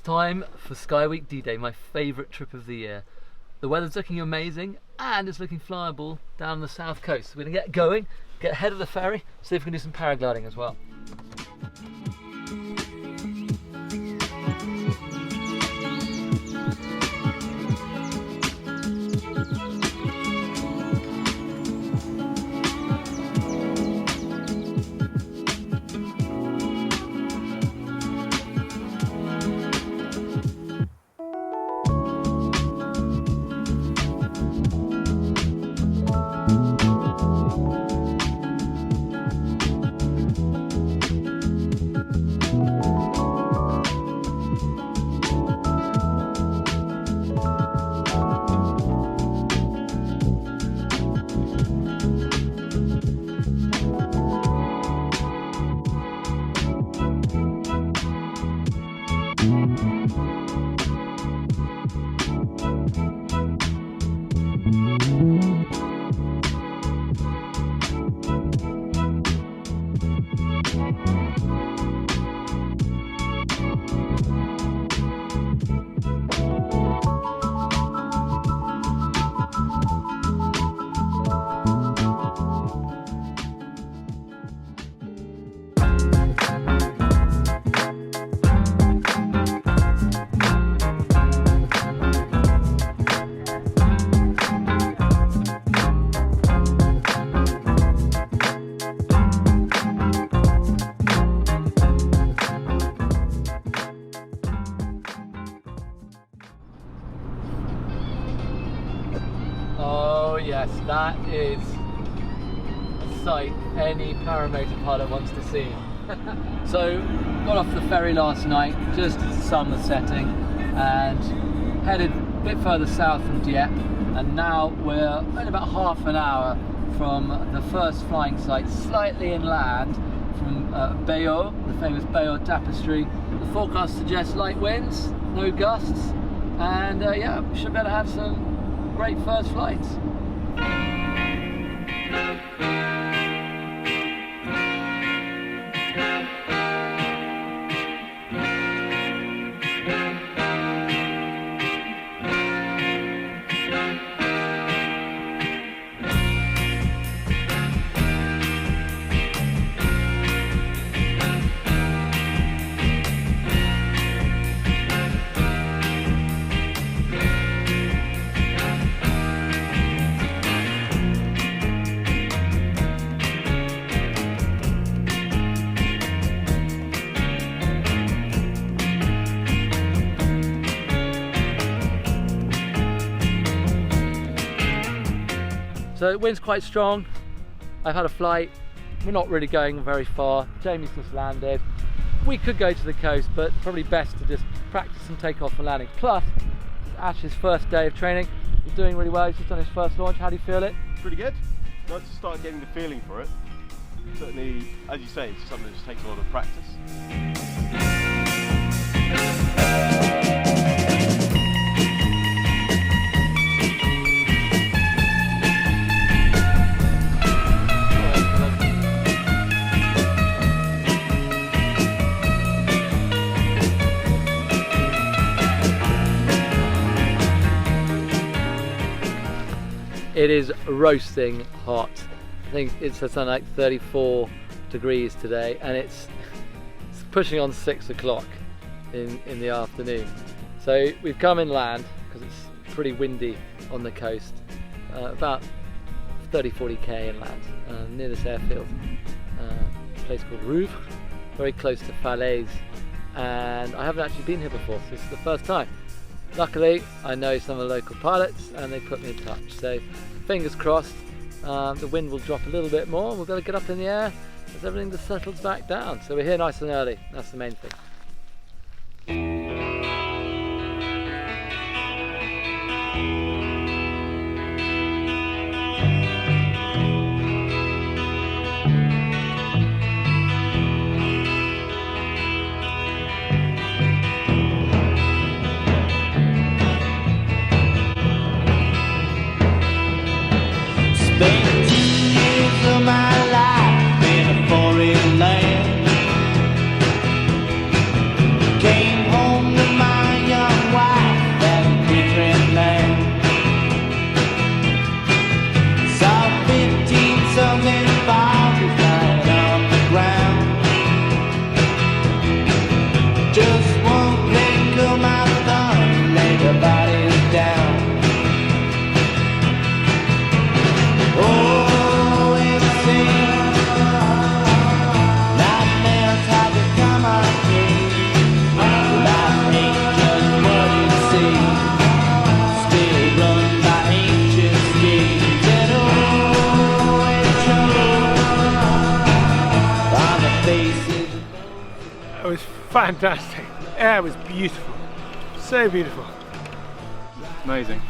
time for SkyWeek D-Day, my favourite trip of the year. The weather's looking amazing and it's looking flyable down the south coast. We're going to get going, get ahead of the ferry, see if we can do some paragliding as well. Oh yes, that is a sight any paramotor pilot wants to see. So, got off the ferry last night, just as the sun was setting, and headed a bit further south from Dieppe, and now we're only about half an hour from the first flying site, slightly inland from Bayeux, the famous Bayeux Tapestry. The forecast suggests light winds, no gusts, and yeah, we should be able to have some great first flights. So the wind's quite strong. I've had a flight. We're not really going very far. Jamie's just landed. We could go to the coast, but probably best to just practice some takeoff and landing. Plus, it's Ash's first day of training. He's doing really well. He's just done his first launch. How do you feel it? Pretty good. Nice to start getting the feeling for it. Certainly, as you say, it's something that just takes a lot of practice. It is roasting hot. I think it's something like 34 degrees today, and it's pushing on 6 o'clock in the afternoon. So we've come inland because it's pretty windy on the coast, about 30-40k inland, near this airfield, a place called Rouve, very close to Falaise, and I haven't actually been here before, so this is the first time. Luckily, I know some of the local pilots and they put me in touch, so fingers crossed the wind will drop a little bit more and we'll be able to get up in the air as everything just settles back down. So we're here nice and early, that's the main thing. Came home to my was fantastic. The air was beautiful, so beautiful. Amazing.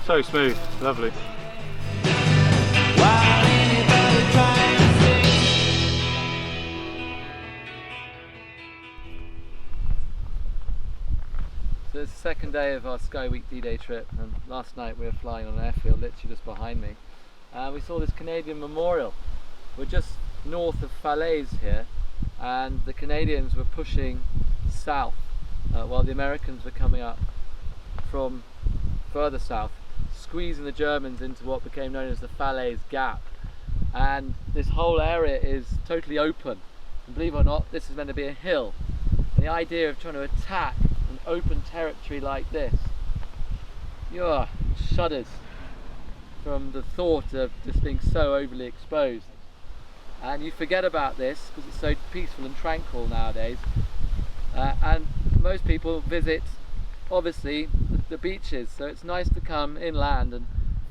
So smooth, lovely. So it's the second day of our SkyWeek D-Day trip, and last night we were flying on an airfield literally just behind me. We saw this Canadian memorial. We're just north of Falaise here, and the Canadians were pushing south while the Americans were coming up from further south, squeezing the Germans into what became known as the Falaise Gap. And this whole area is totally open, and believe it or not, this is meant to be a hill. And the idea of trying to attack an open territory like this, shudders from the thought of just being so overly exposed. And you forget about this because it's so peaceful and tranquil nowadays, and most people visit obviously the beaches, so it's nice to come inland and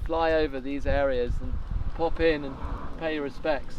fly over these areas and pop in and pay your respects.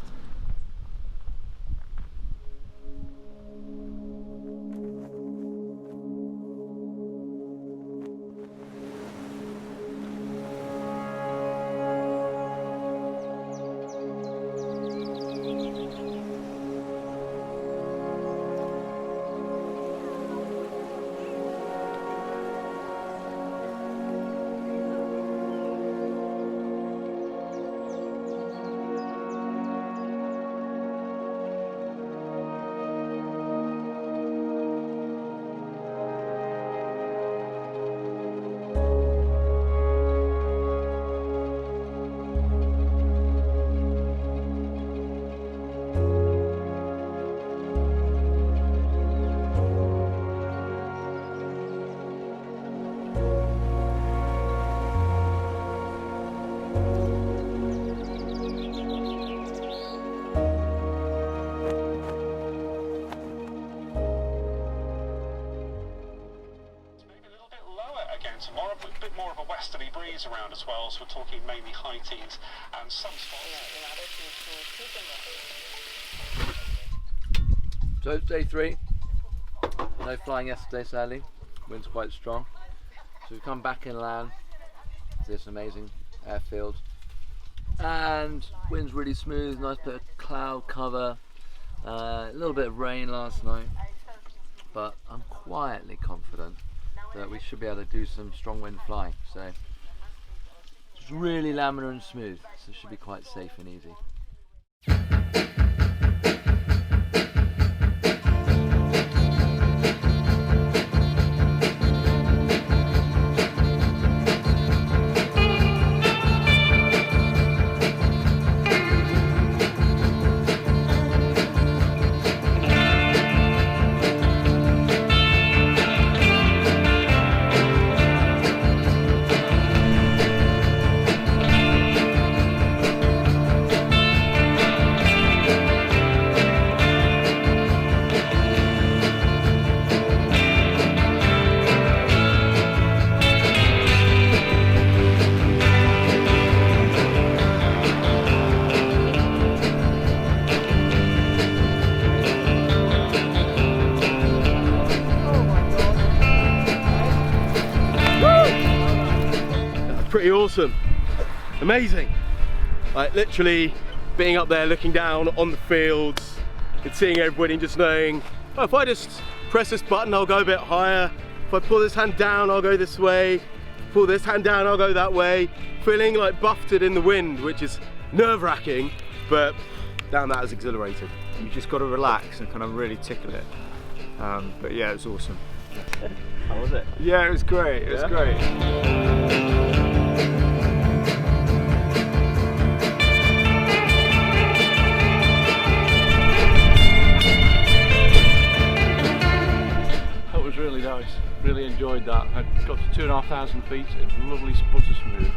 Tomorrow, a bit more of a westerly breeze around as well, so we're talking mainly high teens and some spots. So it's day 3, no flying yesterday sadly, wind's quite strong. So we've come back inland to this amazing airfield, and wind's really smooth, nice bit of cloud cover, a little bit of rain last night, but I'm quietly confident that we should be able to do some strong wind flying. So it's really laminar and smooth, so it should be quite safe and easy. Pretty awesome, amazing. Like literally being up there looking down on the fields and seeing everybody and just knowing, oh, if I just press this button I'll go a bit higher, if I pull this hand down I'll go this way, pull this hand down I'll go that way, feeling like buffeted in the wind, which is nerve-wracking, but damn, that is exhilarating. You just got to relax and kind of really tickle it. But yeah, it was awesome. How was it? Yeah, it was great. It was great. Really nice, really enjoyed that. I got to 2,500 feet, it's lovely, butter smooth.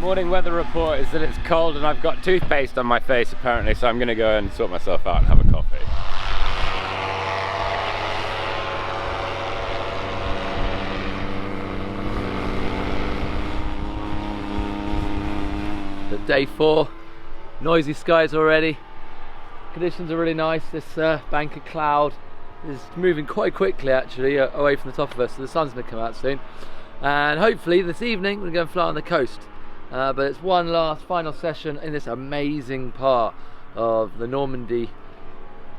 Morning weather report is that it's cold and I've got toothpaste on my face apparently, so I'm going to go and sort myself out and have a coffee. So day 4, noisy skies already. Conditions are really nice. This bank of cloud is moving quite quickly actually away from the top of us, so the sun's going to come out soon. And hopefully this evening we're going to fly on the coast. But it's one last final session in this amazing part of the Normandy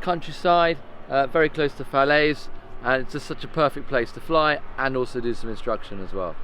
countryside, very close to Falaise, and it's just such a perfect place to fly and also do some instruction as well.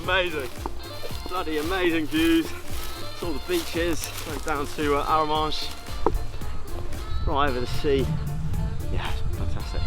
Amazing, bloody amazing views. It's all the beaches, went down to Aramange, right over the sea. Yeah, it's fantastic.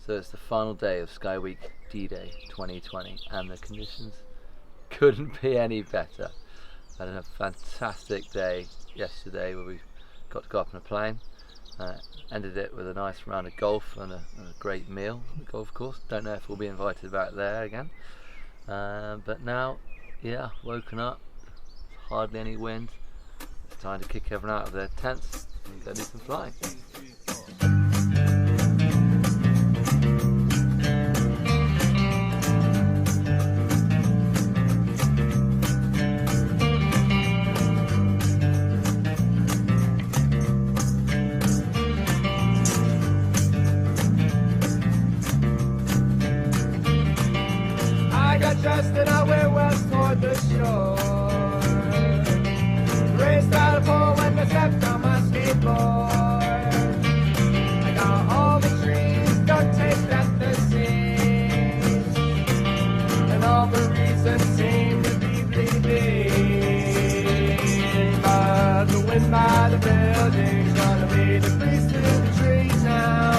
So it's the final day of SkyWeek D-Day 2020 and the conditions couldn't be any better. I had a fantastic day yesterday where we got to go up in a plane. Ended it with a nice round of golf and a great meal on the golf course. Don't know if we'll be invited back there again. But now, yeah, woken up, hardly any wind. It's time to kick everyone out of their tents and go do some flying. Just and I went west toward the shore. Raced out of pole when I stepped on my skateboard. I got all the trees duct taped at the seams, and all the reasons seem to be bleeding. But the wind by the buildings gonna be the breeze through the trees now.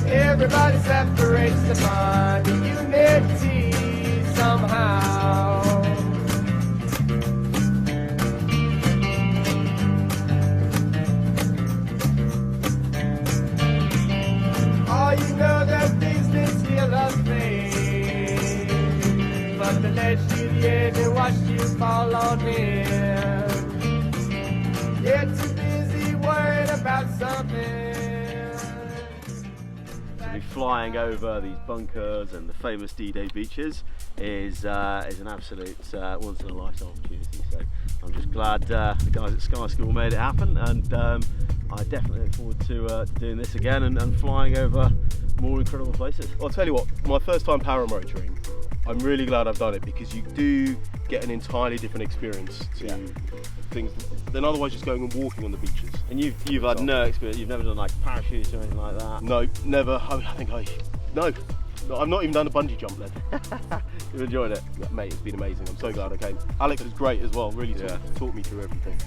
Everybody separates to find the unity somehow. Oh, you know that things can steal a face, but the and that shitty head that watched you fall on him. You're too busy worried about something. To be flying over these bunkers and the famous D-Day beaches is an absolute once in a lifetime opportunity. So I'm just glad the guys at SkySchool made it happen, and I definitely look forward to doing this again and flying over more incredible places. Well, I'll tell you what, my first time paramotoring, I'm really glad I've done it, because you do get an entirely different experience to things than otherwise just going and walking on the beaches. And you've had no experience, you've never done like parachutes or anything like that? No, never. No, I've not even done a bungee jump then. You've enjoyed it? Yeah, mate, it's been amazing. I'm so glad I came. Alex was great as well, really taught me through everything.